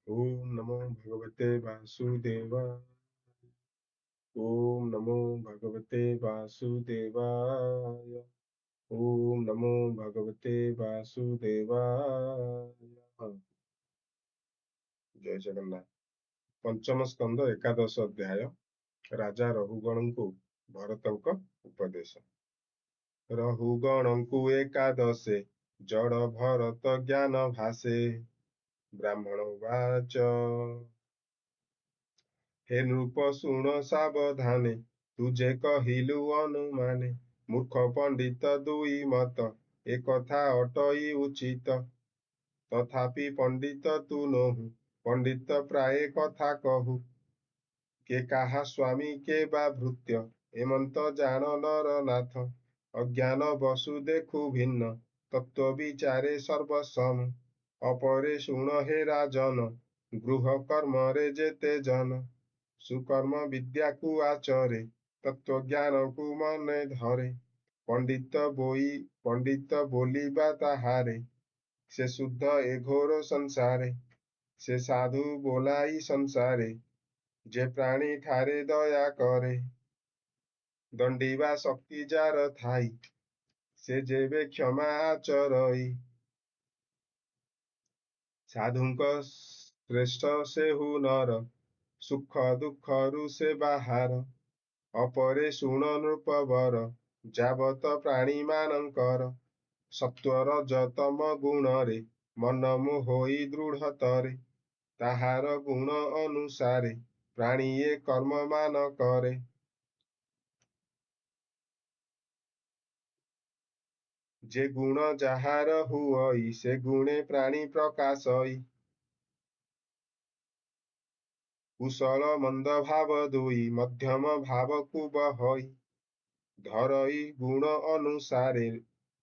ओम नमो भगवते वासुदेवाय। ओम नमो भगवते वासुदेवाय। ओम नमो भगवते वासुदेवाय। जय जगन्नाथ। पंचम स्कंद एकादश अध्याय राजा रहुगणଙ୍କୁ भरतଙ୍କ उपदेश। रहुगणଙ୍କୁ एकादशे जड़ भरत ज्ञान भाषे। ब्राह्मण उवाच हे नृप ଶୁଣ ସାବଧାନେ ତୁଜେ କହିଲୁ ଅନୁମାନେ ମୂର୍ଖ ପଣ୍ଡିତ ଦୁଇ ମତ ଏକଥା ଅଟଇ ଉଚିତ ତଥାପି ପଣ୍ଡିତ ତୁ ନୋହୁ ପଣ୍ଡିତ ପ୍ରାୟ କଥା କହୁ କେ କାହା ସ୍ୱାମୀ କେ ବା ଭୃତ୍ୟ ଏମନ୍ତ ଜାଣ ନରନାଥ ଅଜ୍ଞାନ ବସୁ ଦେଖୁ ଭିନ୍ନ ତତ୍ତ୍ୱ ବିଚାରେ ସର୍ବସମ ଅପରେ ଶୁଣ ହେ ରାଜନ ଗୃହ କର୍ମରେ ଯେତେ ଜନ ସୁକର୍ମ ବିଦ୍ୟାକୁ ଆଚରେ ତତ୍ତ୍ୱ ଜ୍ଞାନକୁ ମନେ ଧରେ ପଣ୍ଡିତ ବୋଲିବା ତାହାରେ ସେ ଶୁଦ୍ଧ ଏ ଘୋର ସଂସାରେ ସେ ସାଧୁ ବୋଲାଇ ସଂସାରେ ଯେ ପ୍ରାଣୀ ଠାରେ ଦୟା କରେ ଦଣ୍ଡିବା ଶକ୍ତି ଯାର ଥାଇ ସେ ଯେବେ କ୍ଷମା ଆଚରଇ ସାଧୁଙ୍କ ଶ୍ରେଷ୍ଠ ସେହୁ ନର ସୁଖ ଦୁଃଖରୁ ସେ ବାହାର ଅପରେ ଶୁଣ ନୃପବର ଯାବତ ପ୍ରାଣୀମାନଙ୍କର ସତ୍ୱ ରଜତମ ଗୁଣରେ ମନ ମୋହଇ ଦୃଢ଼ତରେ ତାହାର ଗୁଣ ଅନୁସାରେ ପ୍ରାଣୀଏ କର୍ମମାନ କରେ ଯେ ଗୁଣ ଯାହାର ହୁଅଇ ସେ ଗୁଣେ ପ୍ରାଣୀ ପ୍ରକାଶଇ କୁଶଳ ମନ୍ଦ ଭାବ ଦୁଇ ମଧ୍ୟମ ଭାବକୁ ବହଇ ଧରଇ ଗୁଣ ଅନୁସାରେ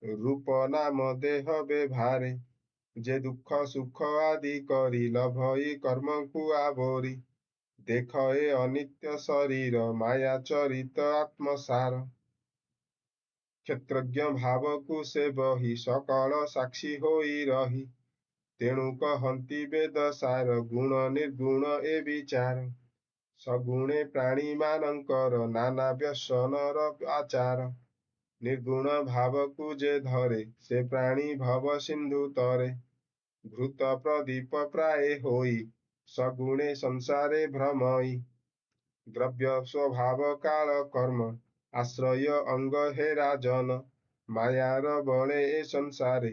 ରୂପ ନାମ ଦେହ ବ୍ୟବହାରେ ଯେ ଦୁଃଖ ସୁଖ ଆଦି କରି ଲଭଇ କର୍ମକୁ ଆବୋରି ଦେଖ ଏ ଅନିତ୍ୟ ଶରୀର ମାୟା ଚରିତ ଆତ୍ମସାର କ୍ଷେତ୍ରଜ୍ଞ ଭାବକୁ ସେ ବହି ସକଳ ସାକ୍ଷୀ ହୋଇ ରହି ତେଣୁ କହନ୍ତି ବେଦ ସାର ଗୁଣ ନିର୍ଗୁଣ ଏ ବିଚାର ସଗୁଣେ ପ୍ରାଣୀମାନଙ୍କର ନାନା ବ୍ୟସନର ଆଚାର ନିର୍ଗୁଣ ଭାବକୁ ଯେ ଧରେ ସେ ପ୍ରାଣୀ ଭବ ସିନ୍ଧୁ ତରେ ଭୃତ ପ୍ରଦୀପ ପ୍ରାୟ ହୋଇ ସଗୁଣେ ସଂସାରେ ଭ୍ରମଇ ଦ୍ରବ୍ୟ ସ୍ୱଭାବ କାଳ କର୍ମ ଆଶ୍ରୟ ଅଙ୍ଗ ହେ ରାଜନ ମାୟାର ବଳେ ଏ ସଂସାରେ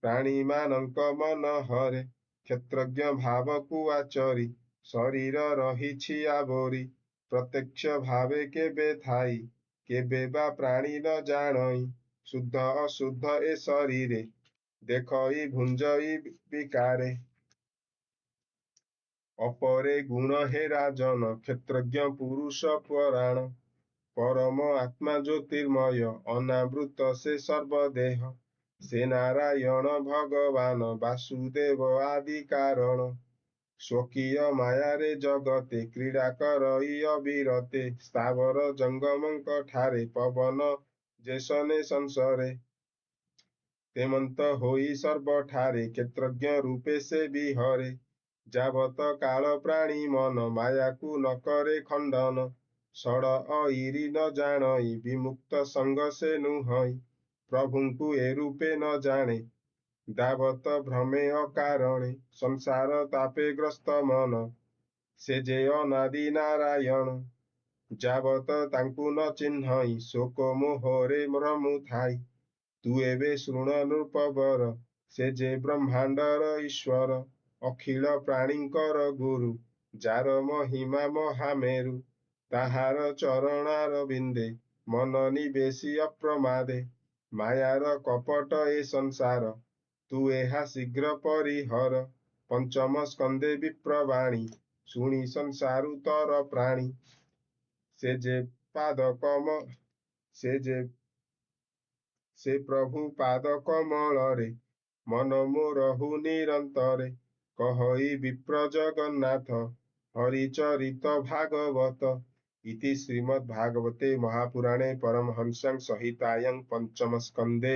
ପ୍ରାଣୀମାନଙ୍କ ମନ ହରେ କ୍ଷେତ୍ରଜ୍ଞ ଭାବକୁ ଆଚରି ଶରୀର ରହିଛି ଆବୋରି ପ୍ରତ୍ୟକ୍ଷ ଭାବେ କେବେ ଥାଇ କେବେ ବା ପ୍ରାଣୀ ନ ଜାଣଇ ଶୁଦ୍ଧ ଅଶୁଦ୍ଧ ଏ ଶରୀରେ ଦେଖଇ ଭୁଞ୍ଜଇ ବିକାରେ ଅପରେ ଗୁଣ ହେ ରାଜନ କ୍ଷେତ୍ରଜ୍ଞ ପୁରୁଷ ପରାଣ ପରମ ଆତ୍ମା ଜ୍ୟୋତିର୍ମୟ ଅନାବୃତ ସେ ସର୍ବଦେହ ସେ ନାରାୟଣ ଭଗବାନ ବାସୁଦେବ ଆଦି କାରଣ ସ୍ୱକୀୟ ମାୟାରେ ଜଗତେ କ୍ରୀଡ଼ା କରଇ ଅବିରତେ ସ୍ଥାବର ଜଙ୍ଗମଙ୍କ ଠାରେ ପବନ ଯେସନେ ସଂସରେ ତେମନ୍ତ ହୋଇ ସର୍ବଠାରେ କ୍ଷେତ୍ରଜ୍ଞ ରୂପେ ସେ ବିହରେ ଯାବତ କାଳ ପ୍ରାଣୀ ମନ ମାୟାକୁ ନ କରେ ଖଣ୍ଡନ ଷଡ଼ ଅଇରି ନ ଜାଣଇ ବିମୁକ୍ତ ସଙ୍ଗ ସେ ନୁହଇ ପ୍ରଭୁଙ୍କୁ ଏ ରୂପେ ନ ଜାଣେ ଦାବତ ଭ୍ରମେ ଅକାରଣେ ସଂସାର ତାପେ ଗ୍ରସ୍ତ ମନ ସେ ଯେ ଅନାଦି ନାରାୟଣ ଯାବତ ତାଙ୍କୁ ନ ଚିହ୍ନଇ ଶୋକ ମୋହରେ ରମୁଥାଇ ତୁ ଏବେ ଶୃଣ ନୃପବର ସେ ଯେ ବ୍ରହ୍ମାଣ୍ଡର ଈଶ୍ୱର ଅଖିଳ ପ୍ରାଣୀଙ୍କର ଗୁରୁ ଯାର ମହିମା ମହାମେରୁ ତାହାର ଚରଣାର ବିନ୍ଦେ ମନ ନିବେଶୀ ଅପ୍ରମାଦେ ମାୟାର କପଟ ଏ ସଂସାର ତୁ ଏହା ଶୀଘ୍ର ପରିହର ପଞ୍ଚମ ସ୍କନ୍ଦେ ବିପ୍ରବାଣୀ ଶୁଣି ସଂସାରୁ ତର ପ୍ରାଣୀ ସେ ଯେ ପାଦ କମ ସେ ପ୍ରଭୁ ପାଦ କମଳରେ ମନ ମୋରହୁ ନିରନ୍ତରେ କହଇ ବିପ୍ର ଜଗନ୍ନାଥ ହରିଚରିତ ଭାଗବତ ଇତି ଶ୍ରୀମଦ୍ଭାଗବତେ ମହାପୁରାଣେ ପରମହଂସ ସଂହିତାୟାଂ ପଞ୍ଚମ ସ୍କନ୍ଧେ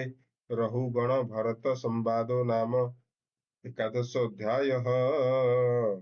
ରହୁଗଣ ଭରତ ସମ୍ବାଦो ନାମ ଏକାଦଶ ଅଧ୍ୟାୟः।